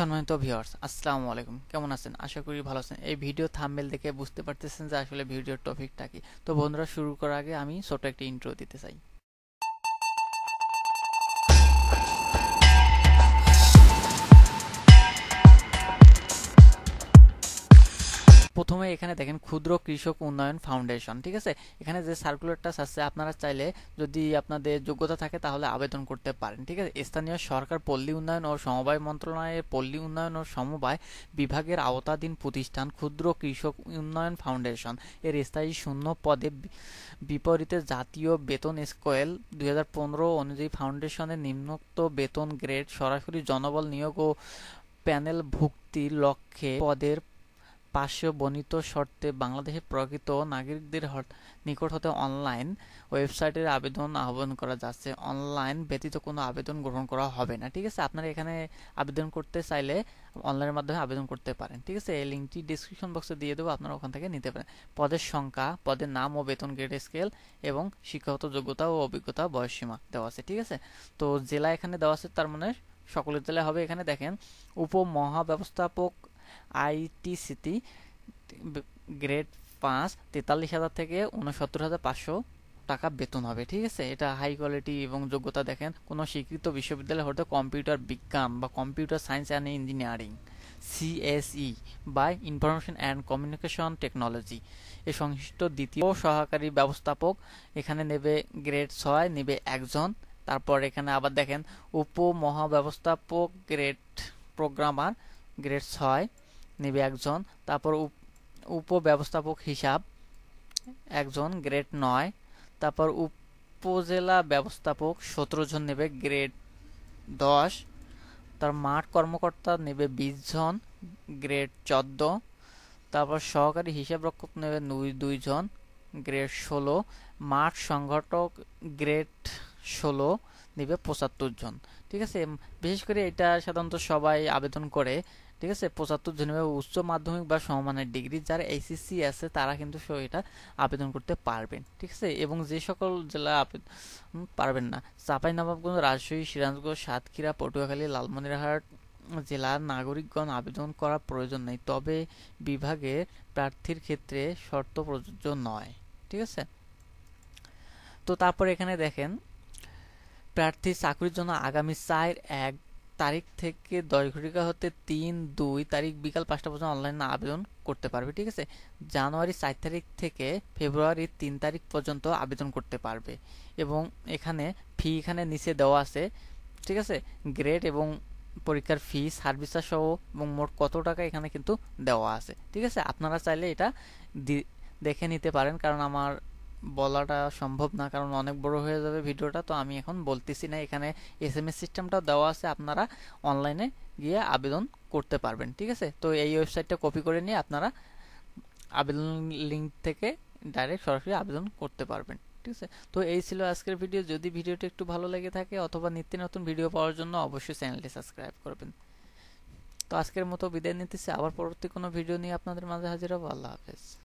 সম্মানিত ভিউয়ার্স, আসসালামু আলাইকুম। কেমন আছেন? আশা করি ভালো আছেন। এই ভিডিও থাম্বনেল দেখে বুঝতে পারতেছেন যে আসলে ভিডিওর টপিকটা কি। তো বন্ধুরা, শুরু করার আগে আমি ছোট একটা ইন্ট্রো দিতে চাই। প্রথমে এখানে দেখেন ক্ষুদ্র কৃষক উন্নয়ন ফাউন্ডেশন, ঠিক আছে। এখানে যে সার্কুলারটা আছে, আপনারা চাইলে যদি আপনাদের যোগ্যতা থাকে তাহলে আবেদন করতে পারেন, ঠিক আছে। স্থানীয় সরকার পল্লী উন্নয়ন ও সমবায় মন্ত্রণালয়ের পল্লী উন্নয়ন ও সমবায় বিভাগের আওতাধীন প্রতিষ্ঠান ক্ষুদ্র কৃষক উন্নয়ন ফাউন্ডেশন এর স্থায়ী শূন্য পদে বিপরীতে জাতীয় বেতন স্কেল 2015 অনুযায়ী ফাউন্ডেশনের নিম্নোক্ত বেতন গ্রেড সরাসরি জনবল নিয়োগ ও প্যানেল ভুক্তির লক্ষ্যে পদের বর্ণিত শর্তে বাংলাদেশের প্রকৃত নাগরিকদের নিকট হতে অনলাইন ওয়েবসাইটের আহ্বান করা যাচ্ছে। অনলাইন ব্যতীত কোনো আবেদন গ্রহণ করা হবে না, ঠিক আছে। আপনারা এখানে আবেদন করতে চাইলে অনলাইনের মাধ্যমে আবেদন করতে পারেন, ঠিক আছে। এই লিঙ্কটি ডিসক্রিপশন বক্সে দিয়ে দেবো, আপনারা ওখান থেকে নিতে পারেন। পদের সংখ্যা, পদের নাম ও বেতন গ্রেড স্কেল এবং শিক্ষাগত যোগ্যতা ও অভিজ্ঞতা বয়সসীমা দেওয়া আছে, ঠিক আছে। তো জেলা এখানে দেওয়া আছে, তার মানে সকলের জেলা হবে। এখানে দেখেন উপমহাব্যবস্থাপক আইটিসিটি গ্রেড 5 43,000 থেকে 69,500 টাকা বেতন হবে, ঠিক আছে। এটা হাই কোয়ালিটি এবং যোগ্যতা দেখেন কোনো স্বীকৃত বিশ্ববিদ্যালয় হতে কম্পিউটার বিজ্ঞান বা computer science and engineering CSE বা ইনফরমেশন অ্যান্ড কমিউনিকেশন টেকনোলজি এ সংশ্লিষ্ট দ্বিতীয় সহকারী ব্যবস্থাপক এখানে নেবে গ্রেড 6, নেবে একজন। তারপর এখানে আবার দেখেন উপমহাব্যবস্থাপক গ্রেড প্রোগ্রামার গ্রেড 6 নেবে একজন। তারপর উপব্যবস্থাপক হিসাব একজন গ্রেড 9। তারপর উপজেলা ব্যবস্থাপক 17 জন নেবে গ্রেড 10। তার মাঠ কর্মকর্তা নেবে 20 জন গ্রেড 14। তারপর সহকারী হিসাবরক্ষক নেবে 2 জন গ্রেড 16। মাঠ সংগঠক গ্রেড 16 নেবে 75 জন, ঠিক আছে। বিশেষ করে এটা সাধারণত সবাই আবেদন করে, ঠিক আছে। 75 জন নেবে। উচ্চ মাধ্যমিক বা সমমানের ডিগ্রি যারা এইচএসসি আছে তারা কিন্তু এটা আবেদন করতে পারবেন, ঠিক আছে। এবং যে সকল জেলা পারবেন না, চাঁপাইনবাবগঞ্জ, রাজশাহী, সিরাজগঞ্জ, সাতক্ষীরা, পটুয়াখালী, লালমনিরহাট জেলার নাগরিকগণ আবেদন করার প্রয়োজন নেই, তবে বিভাগের প্রার্থীর ক্ষেত্রে শর্ত প্রযোজ্য নয়, ঠিক আছে। তো তারপর এখানে দেখেন প্রার্থী চাকরির জন্য আগামী 4-1 তারিখ থেকে 10 ঘটিকা হতে 3-2 তারিখ বিকাল 5টা পর্যন্ত অনলাইনে আবেদন করতে পারবে, ঠিক আছে। জানুয়ারি 4 তারিখ থেকে ফেব্রুয়ারি 3 তারিখ পর্যন্ত আবেদন করতে পারবে। এবং এখানে ফি এখানে নিচে দেওয়া আছে, ঠিক আছে। গ্রেড এবং পরীক্ষার ফি, সার্ভিস চার্জ সহ এবং মোট কত টাকা এখানে কিন্তু দেওয়া আছে, ঠিক আছে। আপনারা চাইলে এটা দেখে নিতে পারেন, কারণ আমার বলাটা সম্ভব না, কারণ অনেক বড় হয়ে যাবে ভিডিওটা। তো আমি এখন বলতেছি না। এখানে এসএমএস সিস্টেমটাও দেওয়া আছে, আপনারা অনলাইনে গিয়ে আবেদন করতে পারবেন, ঠিক আছে। তো এই ওয়েবসাইটটা কপি করে নিয়ে আপনারা আবেদন লিঙ্ক থেকে ডাইরেক্ট সরাসরি আবেদন করতে পারবেন, ঠিক আছে। তো এই ছিল আজকের ভিডিও। যদি ভিডিওটি একটু ভালো লেগে থাকে অথবা নিত্য নতুন ভিডিও পাওয়ার জন্য অবশ্যই চ্যানেলটি সাবস্ক্রাইব করবেন। তো আজকের মতো বিদায় নিতেছি, আবার পরবর্তী কোনো ভিডিও নিয়ে আপনাদের মাঝে হাজির হবো। আল্লাহ হাফেজ।